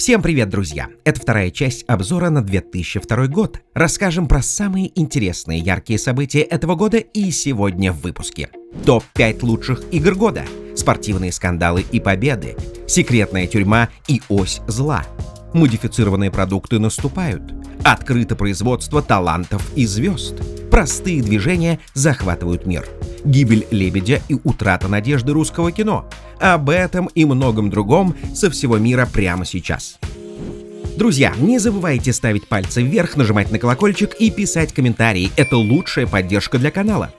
Всем привет, друзья! Это вторая часть обзора на 2002 год. Расскажем про самые интересные яркие события этого года и сегодня в выпуске. Топ-5 лучших игр года, спортивные скандалы и победы, секретная тюрьма и ось зла. Модифицированные продукты наступают. Открыто производство талантов и звезд. Простые движения захватывают мир. Гибель лебедя и утрата надежды русского кино. Об этом и многом другом со всего мира прямо сейчас. Друзья, не забывайте ставить пальцы вверх, нажимать на колокольчик и писать комментарии. Это лучшая поддержка для канала.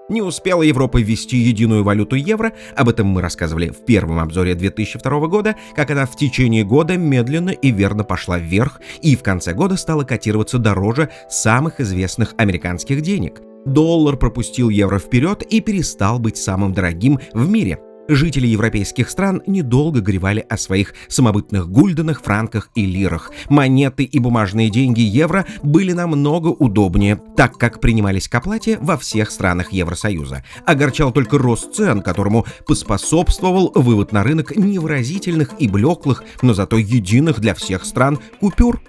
Не успела Европа ввести единую валюту евро, об этом мы рассказывали в первом обзоре 2002 года, как она в течение года медленно и верно пошла вверх и в конце года стала котироваться дороже самых известных американских денег. Доллар пропустил евро вперед и перестал быть самым дорогим в мире. Жители европейских стран недолго горевали о своих самобытных гульденах, франках и лирах. Монеты и бумажные деньги евро были намного удобнее, так как принимались к оплате во всех странах Евросоюза. Огорчал только рост цен, которому поспособствовал вывод на рынок невыразительных и блеклых, но зато единых для всех стран купюр.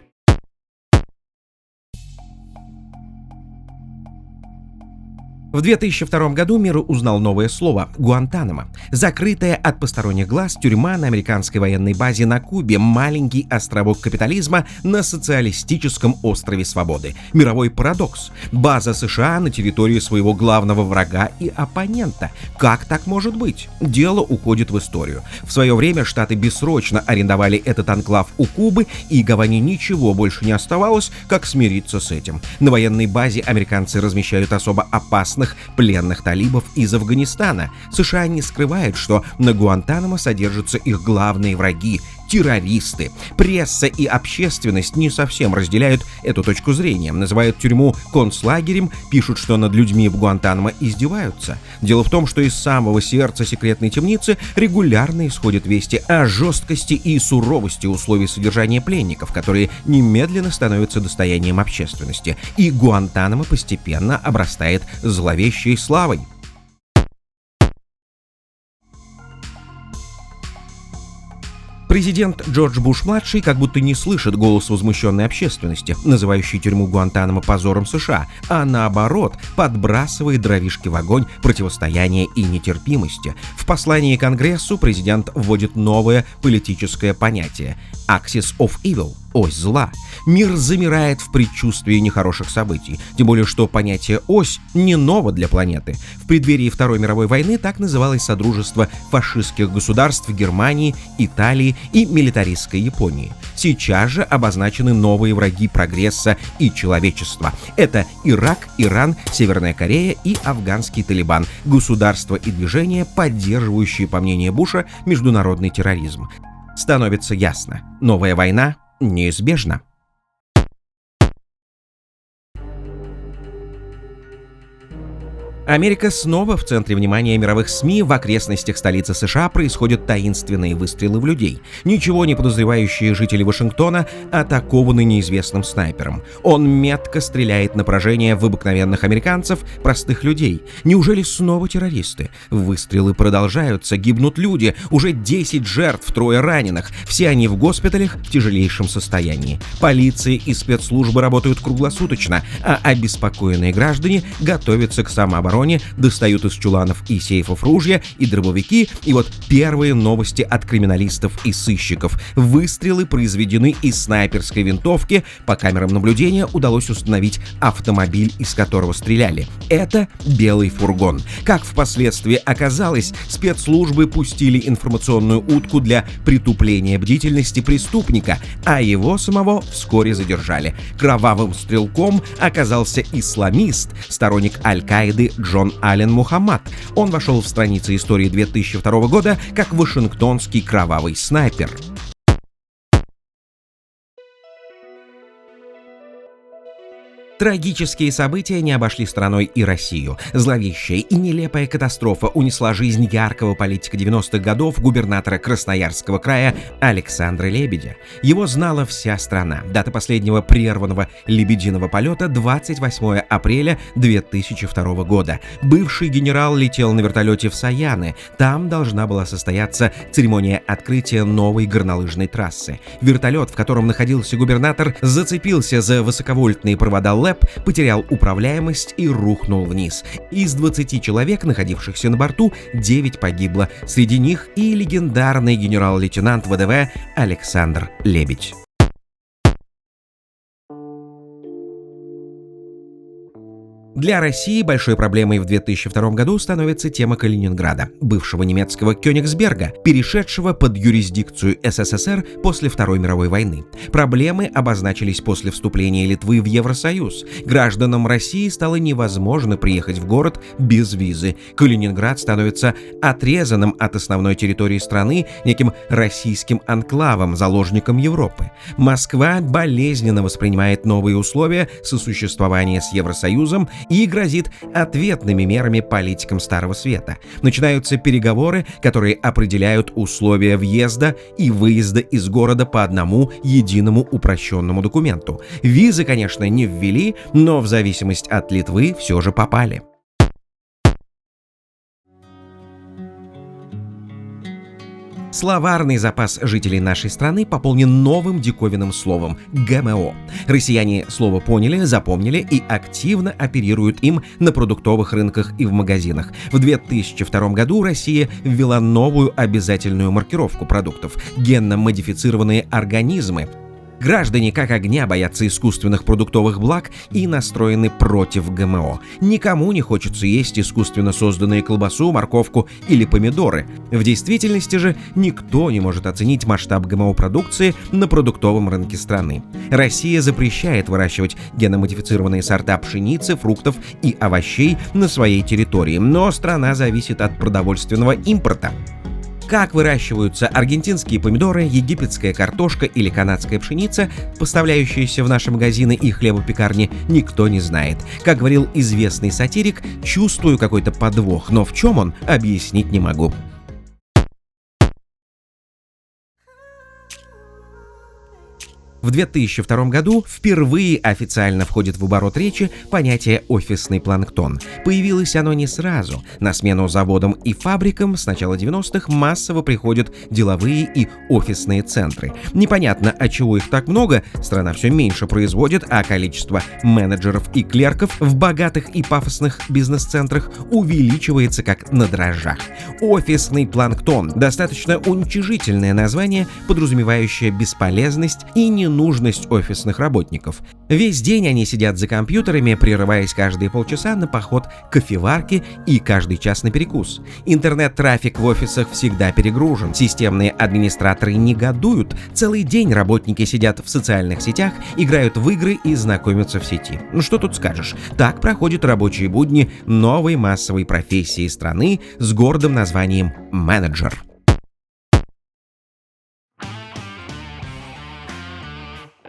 В 2002 году мир узнал новое слово – Гуантанамо. Закрытая от посторонних глаз тюрьма на американской военной базе на Кубе, маленький островок капитализма на социалистическом острове свободы. Мировой парадокс. База США на территории своего главного врага и оппонента. Как так может быть? Дело уходит в историю. В свое время Штаты бессрочно арендовали этот анклав у Кубы, и Гаване ничего больше не оставалось, как смириться с этим. На военной базе американцы размещают особо опасных пленных талибов из Афганистана. США не скрывают, что на Гуантанамо содержатся их главные враги – террористы. Пресса и общественность не совсем разделяют эту точку зрения, называют тюрьму концлагерем, пишут, что над людьми в Гуантанамо издеваются. Дело в том, что из самого сердца секретной темницы регулярно исходят вести о жесткости и суровости условий содержания пленников, которые немедленно становятся достоянием общественности. И Гуантанамо постепенно обрастает зловещей славой. Президент Джордж Буш-младший как будто не слышит голос возмущенной общественности, называющей тюрьму Гуантанамо позором США, а наоборот подбрасывает дровишки в огонь противостояния и нетерпимости. В послании Конгрессу президент вводит новое политическое понятие – «Axis of Evil» – «Ось зла». Мир замирает в предчувствии нехороших событий, тем более что понятие «ось» не ново для планеты. В преддверии Второй мировой войны так называлось содружество фашистских государств Германии, Италии и милитаристской Японии. Сейчас же обозначены новые враги прогресса и человечества. Это Ирак, Иран, Северная Корея и афганский Талибан, государства и движения, поддерживающие, по мнению Буша, международный терроризм. Становится ясно – новая война неизбежна. Америка снова в центре внимания мировых СМИ. В окрестностях столицы США происходят таинственные выстрелы в людей. Ничего не подозревающие жители Вашингтона атакованы неизвестным снайпером. Он метко стреляет на поражение в обыкновенных американцев, простых людей. Неужели снова террористы? Выстрелы продолжаются, гибнут люди. Уже 10 жертв, 3 раненых. Все они в госпиталях в тяжелейшем состоянии. Полиция и спецслужбы работают круглосуточно, а обеспокоенные граждане готовятся к самообороне, достают из чуланов и сейфов ружья и дробовики, и вот первые новости от криминалистов и сыщиков. Выстрелы произведены из снайперской винтовки, по камерам наблюдения удалось установить автомобиль, из которого стреляли. Это белый фургон. Как впоследствии оказалось, спецслужбы пустили информационную утку для притупления бдительности преступника, а его самого вскоре задержали. Кровавым стрелком оказался исламист, сторонник Аль-Каиды Джон Аллен Мухаммад. Он вошел в страницы истории 2002 года как вашингтонский кровавый снайпер. Трагические события не обошли стороной и Россию. Зловещая и нелепая катастрофа унесла жизнь яркого политика 90-х годов, губернатора Красноярского края Александра Лебедя. Его знала вся страна. Дата последнего прерванного лебединого полета — 28 апреля 2002 года. Бывший генерал летел на вертолете в Саяны. Там должна была состояться церемония открытия новой горнолыжной трассы. Вертолет, в котором находился губернатор, зацепился за высоковольтные провода ЛЭП, потерял управляемость и рухнул вниз. Из 20 человек, находившихся на борту, 9 погибло. Среди них и легендарный генерал-лейтенант ВДВ Александр Лебедь. Для России большой проблемой в 2002 году становится тема Калининграда, бывшего немецкого Кёнигсберга, перешедшего под юрисдикцию СССР после Второй мировой войны. Проблемы обозначились после вступления Литвы в Евросоюз. Гражданам России стало невозможно приехать в город без визы. Калининград становится отрезанным от основной территории страны, неким российским анклавом, заложником Европы. Москва болезненно воспринимает новые условия сосуществования с Евросоюзом и грозит ответными мерами политикам Старого Света. Начинаются переговоры, которые определяют условия въезда и выезда из города по одному единому упрощенному документу. Визы, конечно, не ввели, но в зависимость от Литвы все же попали. Словарный запас жителей нашей страны пополнен новым диковинным словом – ГМО. Россияне слово поняли, запомнили и активно оперируют им на продуктовых рынках и в магазинах. В 2002 году Россия ввела новую обязательную маркировку продуктов – генно-модифицированные организмы. Граждане как огня боятся искусственных продуктовых благ и настроены против ГМО. Никому не хочется есть искусственно созданные колбасу, морковку или помидоры. В действительности же никто не может оценить масштаб ГМО-продукции на продуктовом рынке страны. Россия запрещает выращивать генно-модифицированные сорта пшеницы, фруктов и овощей на своей территории, но страна зависит от продовольственного импорта. Как выращиваются аргентинские помидоры, египетская картошка или канадская пшеница, поставляющиеся в наши магазины и хлебопекарни, никто не знает. Как говорил известный сатирик, чувствую какой-то подвох, но в чем он, объяснить не могу. В 2002 году впервые официально входит в оборот речи понятие «офисный планктон». Появилось оно не сразу. На смену заводам и фабрикам с начала 90-х массово приходят деловые и офисные центры. Непонятно, отчего их так много, страна все меньше производит, а количество менеджеров и клерков в богатых и пафосных бизнес-центрах увеличивается как на дрожжах. Офисный планктон – достаточно уничижительное название, подразумевающее бесполезность и ненужность офисных работников. Весь день они сидят за компьютерами, прерываясь каждые полчаса на поход к кофеварке и каждый час на перекус. Интернет-трафик в офисах всегда перегружен, системные администраторы негодуют, целый день работники сидят в социальных сетях, играют в игры и знакомятся в сети. Ну что тут скажешь, так проходят рабочие будни новой массовой профессии страны с гордым названием менеджер.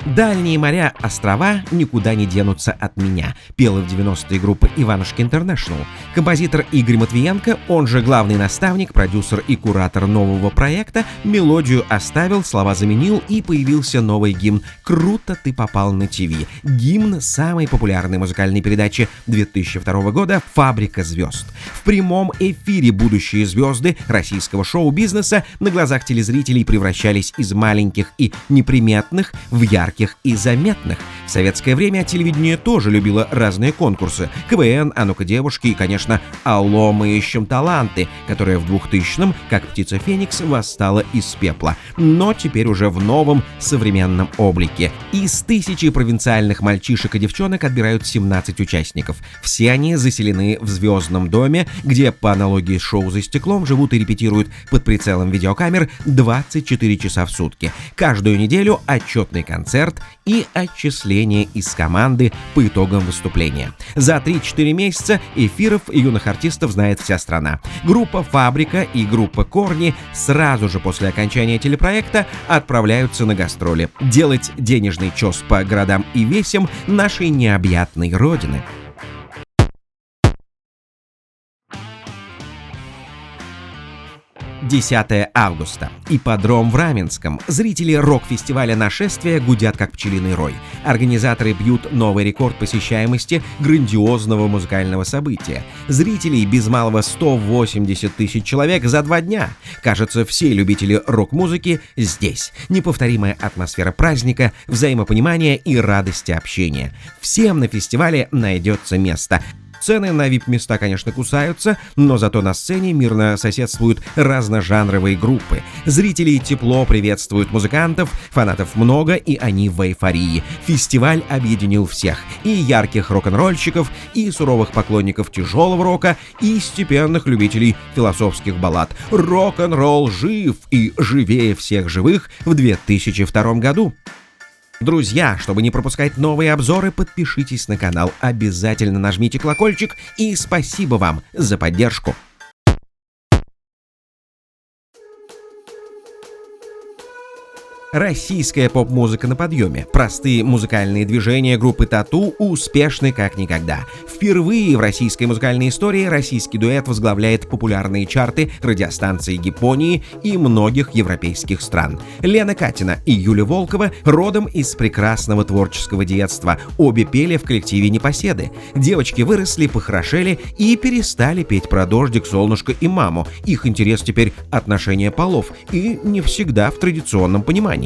«Дальние моря, острова никуда не денутся от меня», пела в 90-е группа «Иванушки Интернешнл». Композитор Игорь Матвиенко, он же главный наставник, продюсер и куратор нового проекта, мелодию оставил, слова заменил, и появился новый гимн «Круто ты попал на ТВ». Гимн самой популярной музыкальной передачи 2002 года «Фабрика звезд». В прямом эфире будущие звезды российского шоу-бизнеса на глазах телезрителей превращались из маленьких и неприметных в ярких и заметных. В советское время телевидение тоже любило разные конкурсы. КВН, «А ну-ка, девушки» и, конечно, «Алло, мы ищем таланты», которая в 2000-м, как птица Феникс, восстала из пепла. Но теперь уже в новом современном облике. Из 1000 провинциальных мальчишек и девчонок отбирают 17 участников. Все они заселены в звездном доме, где, по аналогии с шоу «За стеклом», живут и репетируют под прицелом видеокамер 24 часа в сутки. Каждую неделю отчетный концерт концерт и отчисление из команды по итогам выступления. За 3-4 месяца эфиров юных артистов знает вся страна. Группа «Фабрика» и группа «Корни» сразу же после окончания телепроекта отправляются на гастроли, делать денежный чес по городам и весям нашей необъятной родины. 10 августа. Ипподром в Раменском. Зрители рок-фестиваля «Нашествие» гудят как пчелиный рой. Организаторы бьют новый рекорд посещаемости грандиозного музыкального события. Зрителей без малого 180 тысяч человек за 2 дня. Кажется, все любители рок-музыки здесь. Неповторимая атмосфера праздника, взаимопонимания и радости общения. Всем на фестивале найдется место. Цены на VIP-места, конечно, кусаются, но зато на сцене мирно соседствуют разножанровые группы. Зрители тепло приветствуют музыкантов, фанатов много, и они в эйфории. Фестиваль объединил всех – и ярких рок-н-ролльщиков, и суровых поклонников тяжелого рока, и степенных любителей философских баллад. Рок-н-ролл жив и живее всех живых в 2002 году. Друзья, чтобы не пропускать новые обзоры, подпишитесь на канал, обязательно нажмите колокольчик и спасибо вам за поддержку. Российская поп-музыка на подъеме. Простые музыкальные движения группы Тату успешны как никогда. Впервые в российской музыкальной истории российский дуэт возглавляет популярные чарты радиостанций Японии и многих европейских стран. Лена Катина и Юля Волкова родом из прекрасного творческого детства. Обе пели в коллективе «Непоседы». Девочки выросли, похорошели и перестали петь про дождик, солнышко и маму. Их интерес теперь отношения полов, и не всегда в традиционном понимании.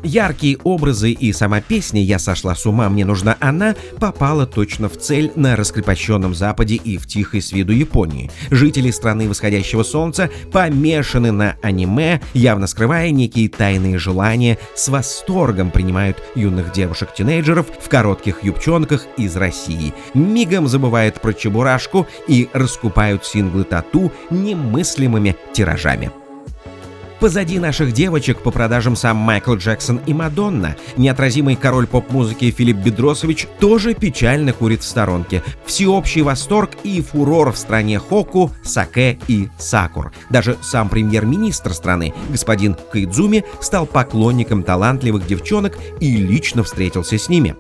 Яркие образы и сама песня «Я сошла с ума, мне нужна она» попала точно в цель на раскрепощенном Западе и в тихой с виду Японии. Жители страны восходящего солнца помешаны на аниме, явно скрывая некие тайные желания, с восторгом принимают юных девушек-тинейджеров в коротких юбчонках из России, мигом забывают про Чебурашку и раскупают синглы Тату немыслимыми тиражами. Позади наших девочек по продажам сам Майкл Джексон и Мадонна. Неотразимый король поп-музыки Филипп Бедросович тоже печально курит в сторонке. Всеобщий восторг и фурор в стране Хоку, Саке и Сакур. Даже сам премьер-министр страны, господин Кайдзуми, стал поклонником талантливых девчонок и лично встретился с ними.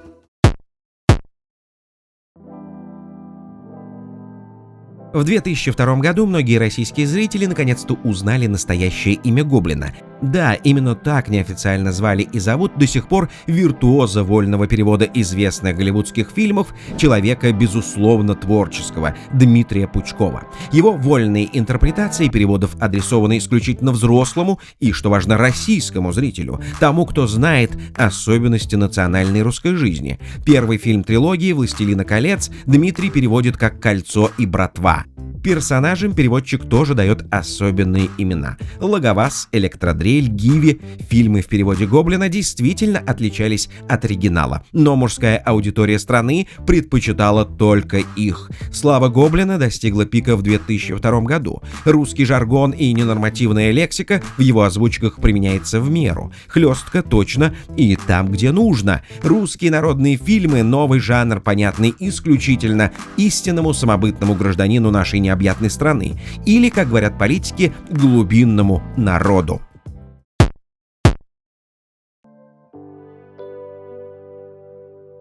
В 2002 году многие российские зрители наконец-то узнали настоящее имя Гоблина. Да, именно так неофициально звали и зовут до сих пор виртуоза вольного перевода известных голливудских фильмов, человека безусловно творческого, Дмитрия Пучкова. Его вольные интерпретации переводов адресованы исключительно взрослому и, что важно, российскому зрителю, тому, кто знает особенности национальной русской жизни. Первый фильм трилогии «Властелина колец» Дмитрий переводит как «Кольцо и братва». Персонажам переводчик тоже дает особенные имена. Логоваз, Электродрель, Гиви. Фильмы в переводе Гоблина действительно отличались от оригинала, но мужская аудитория страны предпочитала только их. Слава Гоблина достигла пика в 2002 году. Русский жаргон и ненормативная лексика в его озвучках применяется в меру. Хлестко, точно и там, где нужно. Русские народные фильмы — новый жанр, понятный исключительно истинному самобытному гражданину нашей необъятной страны, или, как говорят политики, глубинному народу.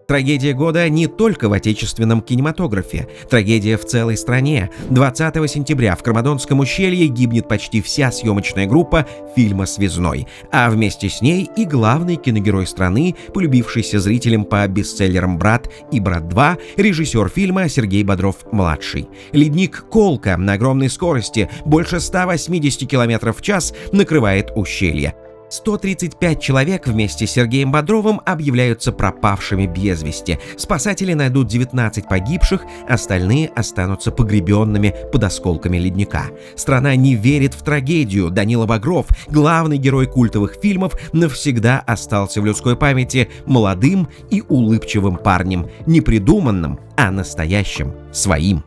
Трагедия года не только в отечественном кинематографе. Трагедия в целой стране. 20 сентября в Кармадонском ущелье гибнет почти вся съемочная группа фильма «Связной», а вместе с ней и главный киногерой страны, полюбившийся зрителям по бестселлерам «Брат» и «Брат 2», режиссер фильма Сергей Бодров-младший. Ледник Колка на огромной скорости, больше 180 км в час, накрывает ущелье. 135 человек вместе с Сергеем Бодровым объявляются пропавшими без вести. Спасатели найдут 19 погибших, остальные останутся погребенными под осколками ледника. Страна не верит в трагедию. Данила Багров, главный герой культовых фильмов, навсегда остался в людской памяти молодым и улыбчивым парнем, не придуманным, а настоящим, своим.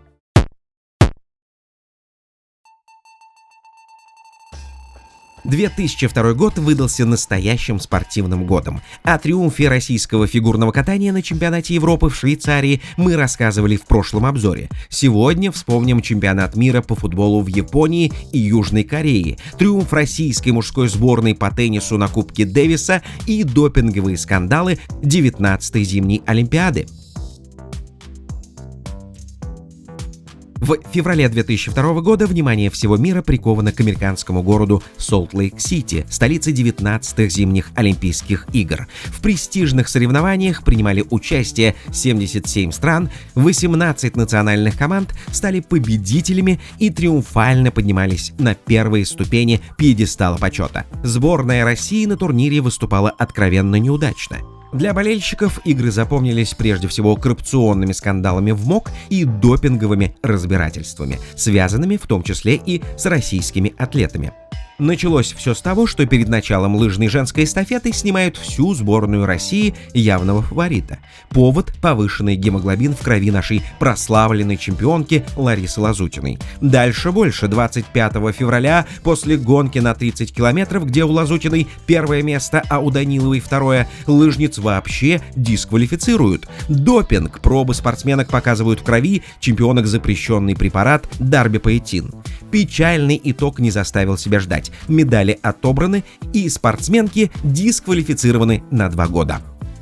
2002 год выдался настоящим спортивным годом. О триумфе российского фигурного катания на чемпионате Европы в Швейцарии мы рассказывали в прошлом обзоре. Сегодня вспомним чемпионат мира по футболу в Японии и Южной Корее, триумф российской мужской сборной по теннису на Кубке Дэвиса и допинговые скандалы 19-й зимней Олимпиады. В феврале 2002 года внимание всего мира приковано к американскому городу Солт-Лейк-Сити, столице 19-х зимних Олимпийских игр. В престижных соревнованиях принимали участие 77 стран, 18 национальных команд стали победителями и триумфально поднимались на первые ступени пьедестала почета. Сборная России на турнире выступала откровенно неудачно. Для болельщиков игры запомнились прежде всего коррупционными скандалами в МОК и допинговыми разбирательствами, связанными в том числе и с российскими атлетами. Началось все с того, что перед началом лыжной женской эстафеты снимают всю сборную России явного фаворита. Повод – повышенный гемоглобин в крови нашей прославленной чемпионки Ларисы Лазутиной. Дальше больше. 25 февраля после гонки на 30 километров, где у Лазутиной первое место, а у Даниловой второе, лыжниц вообще дисквалифицируют. Допинг. Пробы спортсменок показывают в крови чемпионок запрещенный препарат дарбепаэтин. Печальный итог не заставил себя ждать. Медали отобраны, и спортсменки дисквалифицированы на 2 года.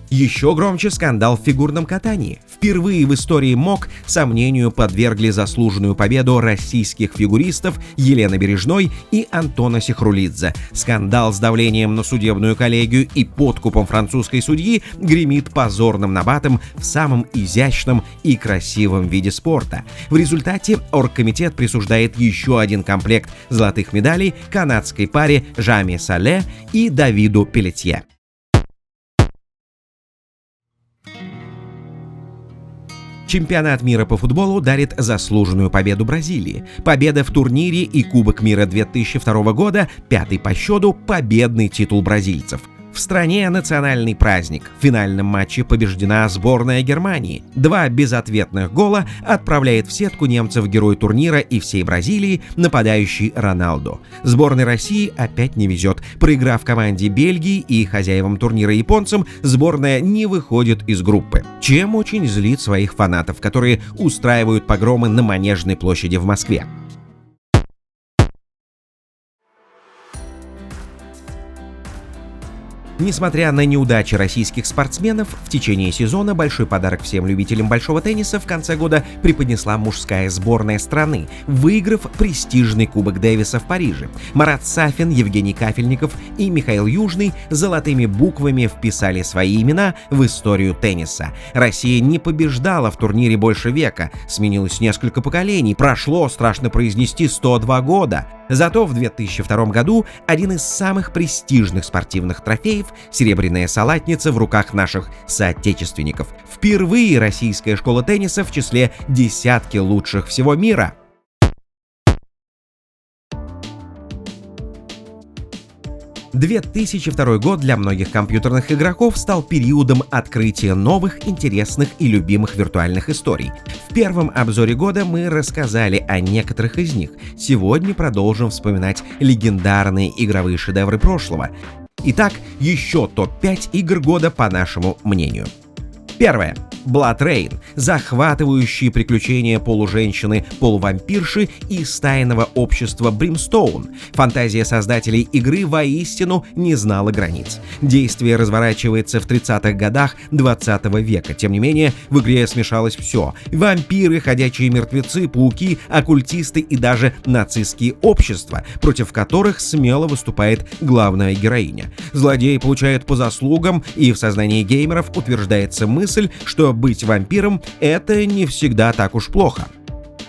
Еще громче скандал в фигурном катании. Впервые в истории МОК сомнению подвергли заслуженную победу российских фигуристов Елены Бережной и Антона Сихрулидзе. Скандал с давлением на судебную коллегию и подкупом французской судьи гремит позорным набатом в самом изящном и красивом виде спорта. В результате оргкомитет присуждает еще один комплект золотых медалей канадской паре Жами Сале и Давиду Пелетье. Чемпионат мира по футболу дарит заслуженную победу Бразилии. Победа в турнире и Кубок мира 2002 года, 5-й по счету, победный титул бразильцев. В стране национальный праздник. В финальном матче побеждена сборная Германии. 2 безответных гола отправляет в сетку немцев герой турнира и всей Бразилии, нападающий Роналдо. Сборной России опять не везет. Проиграв команде Бельгии и хозяевам турнира японцам, сборная не выходит из группы. Чем очень злит своих фанатов, которые устраивают погромы на Манежной площади в Москве. Несмотря на неудачи российских спортсменов, в течение сезона большой подарок всем любителям большого тенниса в конце года преподнесла мужская сборная страны, выиграв престижный Кубок Дэвиса в Париже. Марат Сафин, Евгений Кафельников и Михаил Южный золотыми буквами вписали свои имена в историю тенниса. Россия не побеждала в турнире больше века, сменилось несколько поколений, прошло, страшно произнести, 102 года. Зато в 2002 году один из самых престижных спортивных трофеев – серебряная салатница в руках наших соотечественников. Впервые российская школа тенниса в числе десятки лучших всего мира. 2002 год для многих компьютерных игроков стал периодом открытия новых, интересных и любимых виртуальных историй. В первом обзоре года мы рассказали о некоторых из них. Сегодня продолжим вспоминать легендарные игровые шедевры прошлого. Итак, еще топ-5 игр года по нашему мнению. Первое. Blood Rain. Захватывающие приключения полуженщины-полувампирши из тайного общества Brimstone. Фантазия создателей игры воистину не знала границ. Действие разворачивается в 30-х годах 20 века. Тем не менее, в игре смешалось все. Вампиры, ходячие мертвецы, пауки, оккультисты и даже нацистские общества, против которых смело выступает главная героиня. Злодей получает по заслугам, и в сознании геймеров утверждается мысль, что быть вампиром — это не всегда так уж плохо.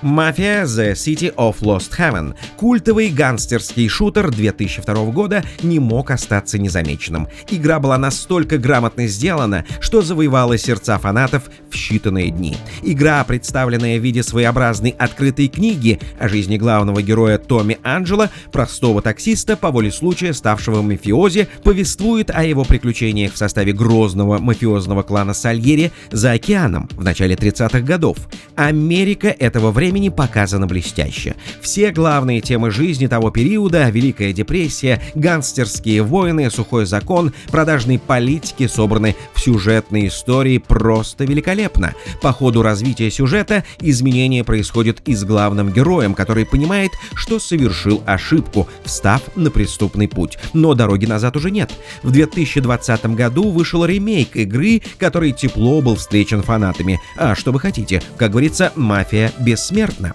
Mafia: The City of Lost Heaven. Культовый гангстерский шутер 2002 года не мог остаться незамеченным. Игра была настолько грамотно сделана, что завоевала сердца фанатов в считанные дни. Игра, представленная в виде своеобразной открытой книги о жизни главного героя Томми Анджело, простого таксиста, по воле случая ставшего мафиози, повествует о его приключениях в составе грозного мафиозного клана Сальери за океаном в начале 30-х годов. Америка этого времени времени показано блестяще. Все главные темы жизни того периода — Великая депрессия, гангстерские войны, сухой закон, продажные политики — собраны в сюжетной истории просто великолепно. По ходу развития сюжета изменения происходят и с главным героем, который понимает, что совершил ошибку, встав на преступный путь. Но дороги назад уже нет. В 2020 году вышел ремейк игры, который тепло был встречен фанатами. А что вы хотите? Как говорится, мафия бессмертна.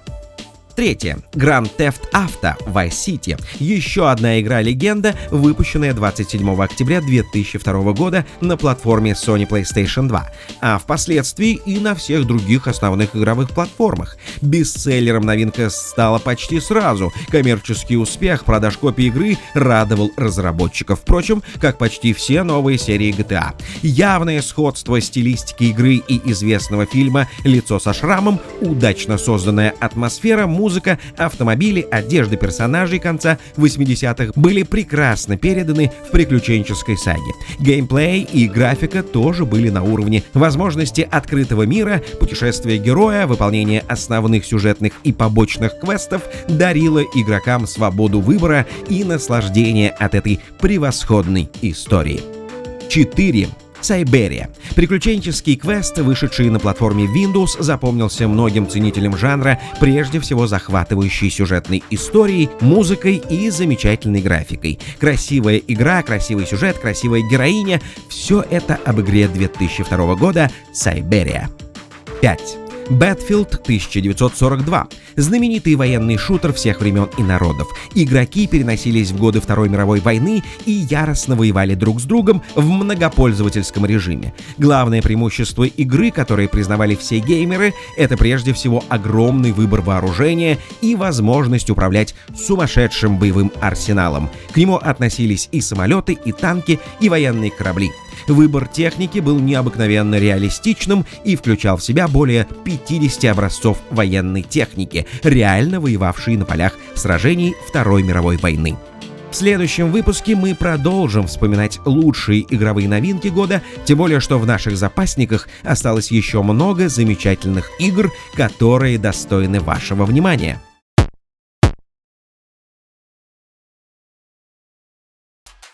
Третье. Grand Theft Auto Vice City. Еще одна игра-легенда, выпущенная 27 октября 2002 года на платформе Sony PlayStation 2, а впоследствии и на всех других основных игровых платформах. Бестселлером новинка стала почти сразу. Коммерческий успех продаж копий игры радовал разработчиков, впрочем, как почти все новые серии GTA. Явное сходство стилистики игры и известного фильма «Лицо со шрамом», удачно созданная атмосфера, музыка, автомобили, одежда персонажей конца 80-х были прекрасно переданы в приключенческой саге. Геймплей и графика тоже были на уровне. Возможности открытого мира, путешествия героя, выполнение основных сюжетных и побочных квестов дарило игрокам свободу выбора и наслаждение от этой превосходной истории. 4. Сайберия. Приключенческий квест, вышедший на платформе Windows, запомнился многим ценителям жанра, прежде всего захватывающей сюжетной историей, музыкой и замечательной графикой. Красивая игра, красивый сюжет, красивая героиня — все это об игре 2002 года «Сайберия». 5. Battlefield 1942. Знаменитый военный шутер всех времен и народов. Игроки переносились в годы Второй мировой войны и яростно воевали друг с другом в многопользовательском режиме. Главное преимущество игры, которое признавали все геймеры, это прежде всего огромный выбор вооружения и возможность управлять сумасшедшим боевым арсеналом. К нему относились и самолеты, и танки, и военные корабли. Выбор техники был необыкновенно реалистичным и включал в себя более 50 образцов военной техники, реально воевавшие на полях сражений Второй мировой войны. В следующем выпуске мы продолжим вспоминать лучшие игровые новинки года, тем более что в наших запасниках осталось еще много замечательных игр, которые достойны вашего внимания.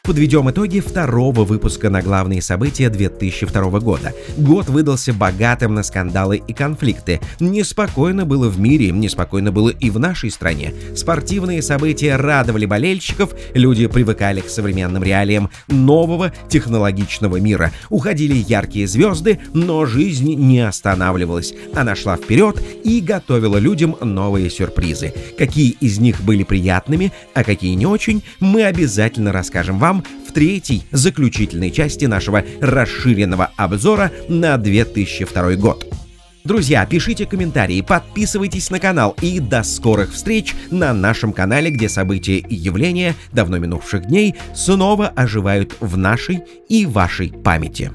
Подведем итоги второго выпуска на главные события 2002 года. Год выдался богатым на скандалы и конфликты. Неспокойно было в мире, неспокойно было и в нашей стране. Спортивные события радовали болельщиков, люди привыкали к современным реалиям нового технологичного мира. Уходили яркие звезды, но жизнь не останавливалась. Она шла вперед и готовила людям новые сюрпризы. Какие из них были приятными, а какие не очень, мы обязательно расскажем вам в третьей, заключительной части нашего расширенного обзора на 2002 год. Друзья, пишите комментарии, подписывайтесь на канал и до скорых встреч на нашем канале, где события и явления давно минувших дней снова оживают в нашей и вашей памяти.